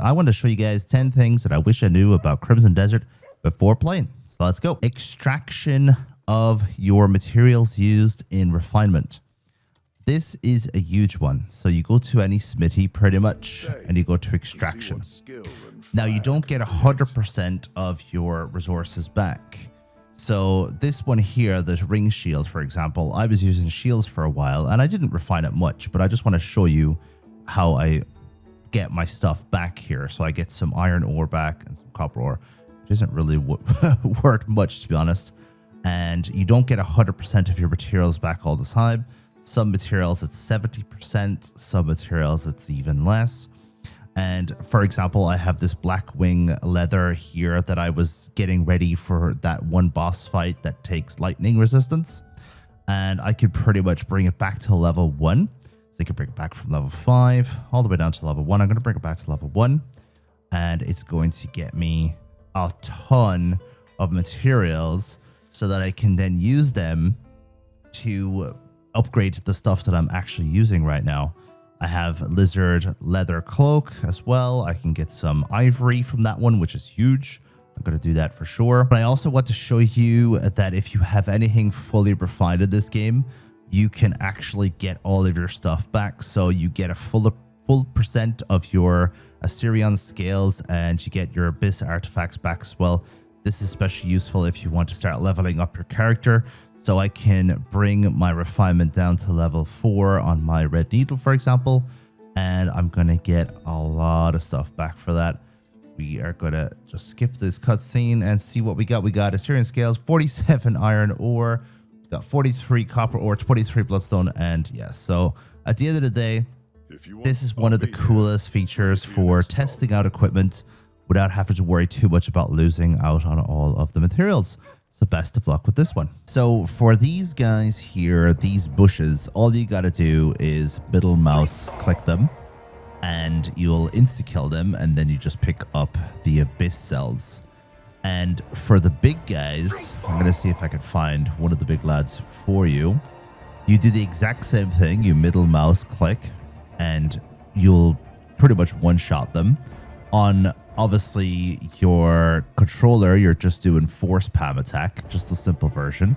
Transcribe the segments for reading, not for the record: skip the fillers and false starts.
I want to show you guys 10 things that I wish I knew about Crimson Desert before playing. So let's go. Extraction of your materials used in refinement. This is a huge one. So you go to any smithy pretty much and you go to extraction. Now you don't get 100% of your resources back. So this one here, the ring shield, for example, I was using shields for a while and I didn't refine it much, but I just want to show you how I get my stuff back here. So I get some iron ore back and some copper ore, which isn't really worth much, to be honest. And you don't get 100% of your materials back all the time. Some materials it's 70%, some materials it's even less. And for example, I have this Blackwing leather here that I was getting ready for that one boss fight that takes lightning resistance. And I could pretty much bring it back to level 1. So you can bring it back from level 5 all the way down to level 1. I'm going to bring it back to level 1. And it's going to get me a ton of materials so that I can then use them to upgrade the stuff that I'm actually using right now. I have lizard leather cloak as well. I can get some ivory from that one, which is huge. I'm going to do that for sure. But I also want to show you that if you have anything fully refined in this game, you can actually get all of your stuff back. So you get a full percent of your Assyrian scales and you get your abyss artifacts back as well. This is especially useful if you want to start leveling up your character. So I can bring my refinement down to level 4 on my red needle, for example, and I'm going to get a lot of stuff back for that. We are going to just skip this cutscene and see what we got. We got Assyrian scales, 47 iron ore, we got 43 copper ore, 23 bloodstone, and yeah, so at the end of the day, this is one of the coolest features for testing out equipment without having to worry too much about losing out on all of the materials. So best of luck with this one. So for these guys here, these bushes, all you got to do is middle mouse click them and you'll insta kill them. And then you just pick up the abyss cells. And for the big guys, I'm going to see if I can find one of the big lads for you. You do the exact same thing. You middle mouse click and you'll pretty much one shot them. On obviously your controller, you're just doing force palm attack, just a simple version.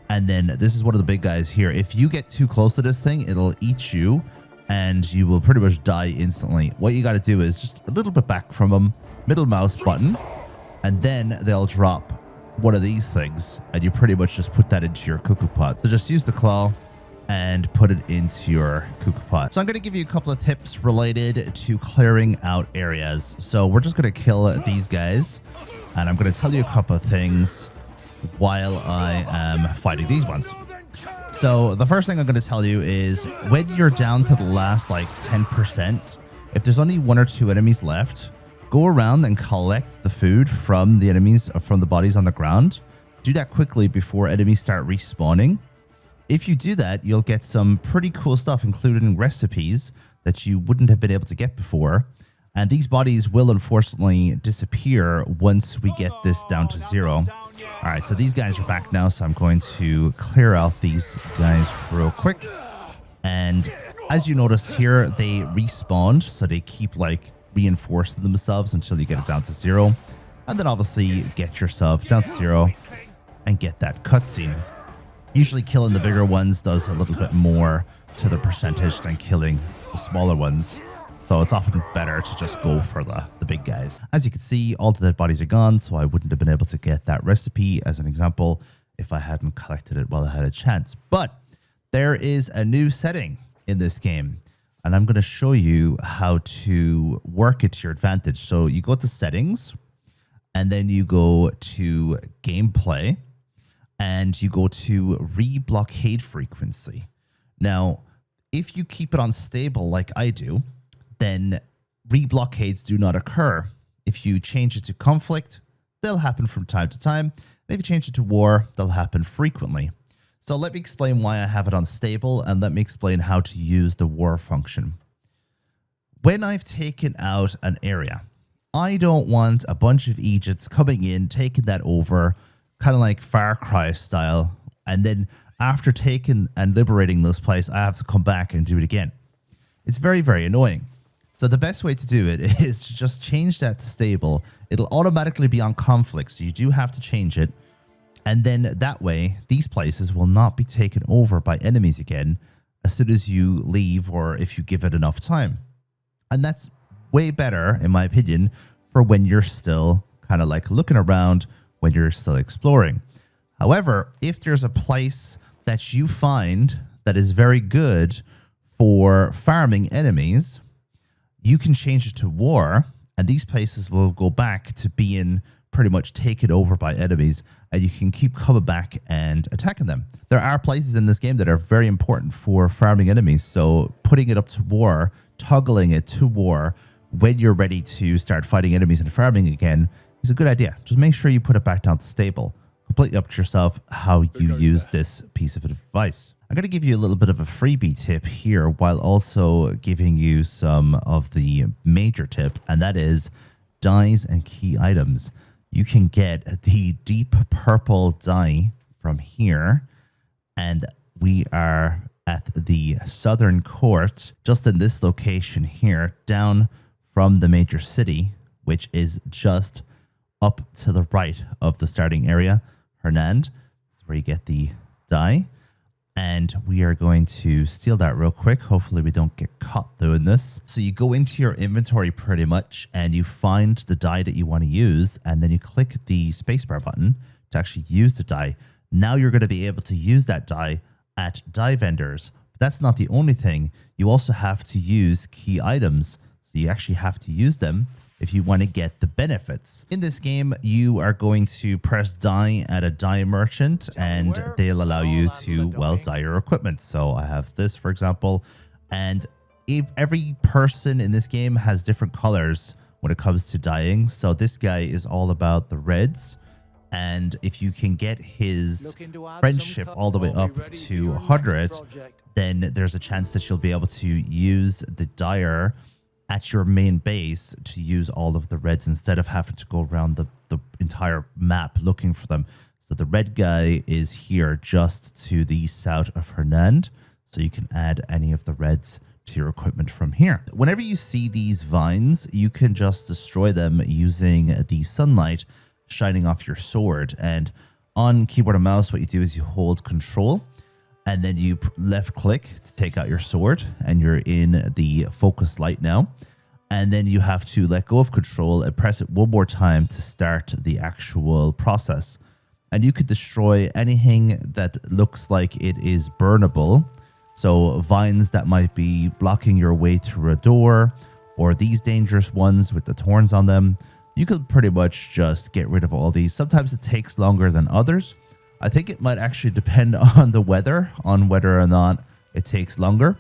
And then this is one of the big guys here. If you get too close to this thing, it'll eat you and you will pretty much die instantly. What you got to do is just a little bit back from them, middle mouse button, and then they'll drop one of these things and you pretty much just put that into your cuckoo pot. So just use the claw and put it into your cuckoo pot. So I'm going to give you a couple of tips related to clearing out areas. So we're just going to kill these guys and I'm going to tell you a couple of things while I am fighting these ones. So the first thing I'm going to tell you is when you're down to the last like 10%, if there's only 1 or 2 enemies left, go around and collect the food from the enemies, from the bodies on the ground. Do that quickly before enemies start respawning. If you do that, you'll get some pretty cool stuff, including recipes that you wouldn't have been able to get before. And these bodies will unfortunately disappear once we get this down to 0. All right, so these guys are back now, so I'm going to clear out these guys real quick. And as you notice here, they respawned, so they keep like reinforcing themselves until you get it down to 0. And then obviously get yourself down to 0 and get that cutscene. Usually killing the bigger ones does a little bit more to the percentage than killing the smaller ones. So it's often better to just go for the big guys. As you can see, all the dead bodies are gone, so I wouldn't have been able to get that recipe as an example if I hadn't collected it while I had a chance. But there is a new setting in this game, and I'm going to show you how to work it to your advantage. So you go to settings, and then you go to gameplay, and you go to Re-blockade frequency. Now, if you keep it on stable like I do, then re-blockades do not occur. If you change it to conflict, they'll happen from time to time. And if you change it to war, they'll happen frequently. So let me explain why I have it on stable, and let me explain how to use the war function. When I've taken out an area, I don't want a bunch of Egypts coming in, taking that over, kind of like Far Cry style. And then after taking and liberating this place, I have to come back and do it again. It's very, very annoying. So the best way to do it is to just change that to stable. It'll automatically be on conflict, so you do have to change it. And then that way, these places will not be taken over by enemies again as soon as you leave or if you give it enough time. And that's way better, in my opinion, for when you're still kind of like looking around, when you're still exploring. However, if there's a place that you find that is very good for farming enemies, you can change it to war, and these places will go back to being pretty much taken over by enemies, and you can keep coming back and attacking them. There are places in this game that are very important for farming enemies, so putting it up to war, toggling it to war when you're ready to start fighting enemies and farming again is a good idea. Just make sure you put it back down to stable. Completely up to yourself how you use this piece of advice. I'm going to give you a little bit of a freebie tip here while also giving you some of the major tip, and that is dyes and key items. You can get the deep purple dye from here, and we are at the southern court, just in this location here, down from the major city, which is just up to the right of the starting area. Hernand, this is where you get the dye. And we are going to steal that real quick. Hopefully we don't get caught doing this. So you go into your inventory pretty much and you find the dye that you want to use. And then you click the spacebar button to actually use the dye. Now you're going to be able to use that dye at dye vendors. But that's not the only thing. You also have to use key items. So you actually have to use them if you want to get the benefits. In this game, you are going to press dye at a dye merchant and they'll allow you to, well, dye your equipment. So I have this, for example, and if every person in this game has different colors when it comes to dyeing. So this guy is all about the reds. And if you can get his friendship all the way up to 100, then there's a chance that you'll be able to use the dyer at your main base to use all of the reds instead of having to go around the entire map looking for them. So the red guy is here just to the south of Hernand. So you can add any of the reds to your equipment from here. Whenever you see these vines, you can just destroy them using the sunlight shining off your sword. And on keyboard and mouse, what you do is you hold control and then you left click to take out your sword, and you're in the focus light now. And then you have to let go of control and press it one more time to start the actual process. And you could destroy anything that looks like it is burnable. So vines that might be blocking your way through a door, or these dangerous ones with the thorns on them. You could pretty much just get rid of all these. Sometimes it takes longer than others. I think it might actually depend on the weather, on whether or not it takes longer,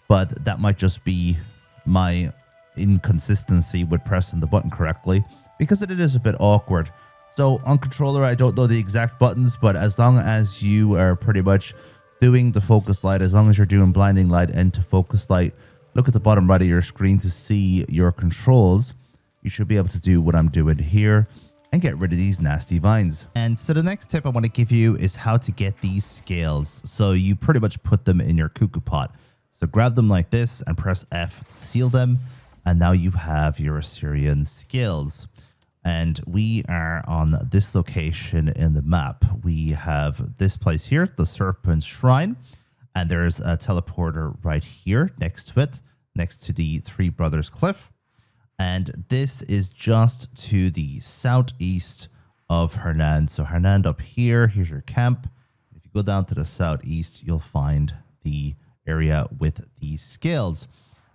but that might just be my inconsistency with pressing the button correctly, because it is a bit awkward. So on controller, I don't know the exact buttons, but as long as you are pretty much doing the focus light, as long as you're doing blinding light and to focus light, look at the bottom right of your screen to see your controls. You should be able to do what I'm doing here and get rid of these nasty vines. And so the next tip I want to give you is how to get these scales. So you pretty much put them in your cuckoo pot. So grab them like this and press F to seal them. And now you have your Assyrian scales. And we are on this location in the map. We have this place here, the Serpent Shrine. And there's a teleporter right here next to it, next to the Three Brothers Cliff. And this is just to the southeast of Hernand. So Hernand up here, here's your camp. If you go down to the southeast, you'll find the area with the scales.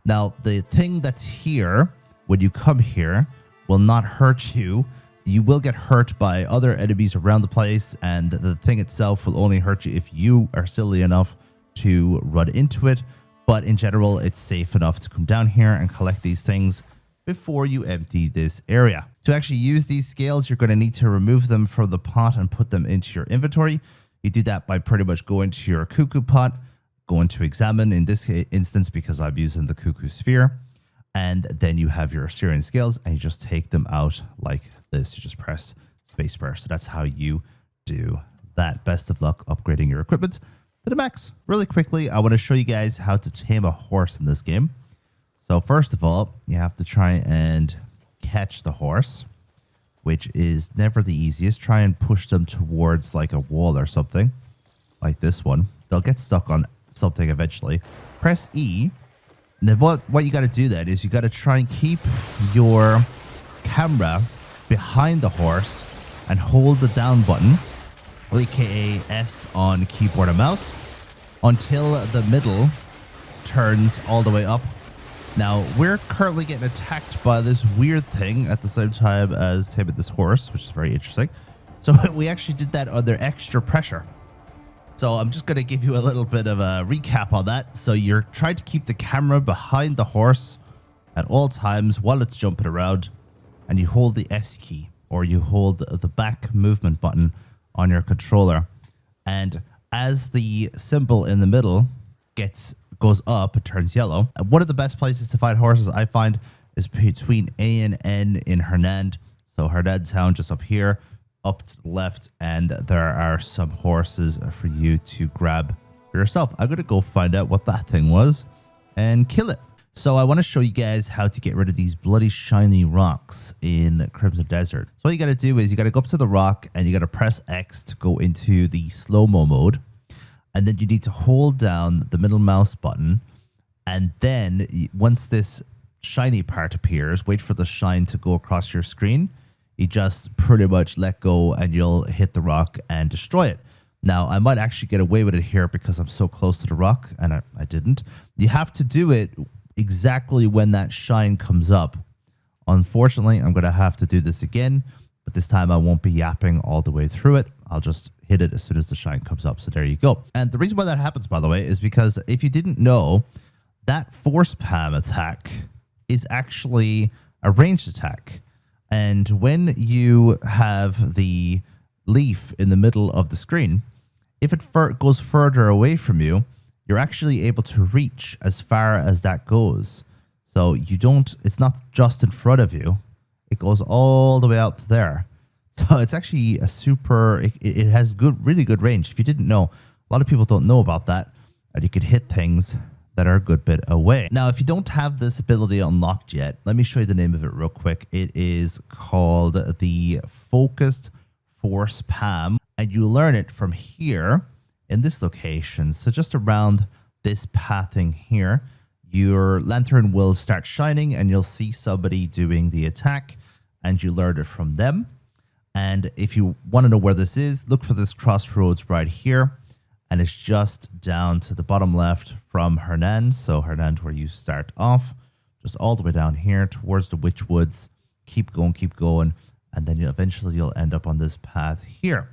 Now, the thing that's here, when you come here, will not hurt you. You will get hurt by other enemies around the place, and the thing itself will only hurt you if you are silly enough to run into it. But in general, it's safe enough to come down here and collect these things before you empty this area. To actually use these scales, you're going to need to remove them from the pot and put them into your inventory. You do that by pretty much going to your cuckoo pot, going to examine in this instance because I'm using the cuckoo sphere, and then you have your Assyrian scales and you just take them out like this. You just press spacebar. So that's how you do that. Best of luck upgrading your equipment to the max. Really quickly, I want to show you guys how to tame a horse in this game. So first of all, you have to try and catch the horse, which is never the easiest. Try and push them towards like a wall or something, like this one. They'll get stuck on something eventually. Press E. And then what you got to do then is you got to try and keep your camera behind the horse and hold the down button, aka S on keyboard and mouse, until the middle turns all the way up. Now, we're currently getting attacked by this weird thing at the same time as taming this horse, which is very interesting. So we actually did that under extra pressure. So I'm just going to give you a little bit of a recap on that. So you're trying to keep the camera behind the horse at all times while it's jumping around, and you hold the S key, or you hold the back movement button on your controller. And as the symbol in the middle goes up, it turns yellow. And one of the best places to find horses I find is between A and N in Hernand. So Hernand town just up here, up to the left, and there are some horses for you to grab for yourself. I'm gonna go find out what that thing was and kill it. So I want to show you guys how to get rid of these bloody shiny rocks in Crimson Desert. So what you got to do is you got to go up to the rock and you got to press X to go into the slow-mo mode. And then you need to hold down the middle mouse button. And then once this shiny part appears, wait for the shine to go across your screen. You just pretty much let go and you'll hit the rock and destroy it. Now, I might actually get away with it here because I'm so close to the rock, and I didn't. You have to do it exactly when that shine comes up. Unfortunately, I'm going to have to do this again, but this time I won't be yapping all the way through it. I'll just hit it as soon as the shine comes up. So there you go. And the reason why that happens, by the way, is because if you didn't know, that force Pam attack is actually a ranged attack. And when you have the leaf in the middle of the screen, if it goes further away from you, you're actually able to reach as far as that goes. So it's not just in front of you. It goes all the way out there. So it's actually a it has really good range. If you didn't know, a lot of people don't know about that. And you could hit things that are a good bit away. Now, if you don't have this ability unlocked yet, let me show you the name of it real quick. It is called the Focused Force Pam, and you learn it from here in this location. So just around this pathing here, your lantern will start shining and you'll see somebody doing the attack, and you learn it from them. And if you want to know where this is, look for this crossroads right here. And it's just down to the bottom left from Hernand. So Hernand, where you start off, just all the way down here towards the Witch Woods. Keep going. And then eventually you'll end up on this path here.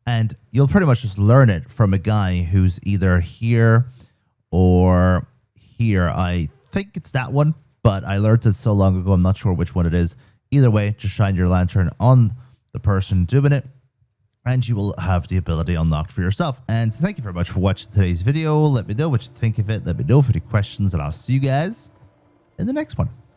And you'll pretty much just learn it from a guy who's either here or here. I think it's that one, but I learned it so long ago, I'm not sure which one it is. Either way, just shine your lantern on the person doing it, and you will have the ability unlocked for yourself. And thank you very much for watching today's video. Let me know what you think of it. Let me know if you have any questions, and I'll see you guys in the next one.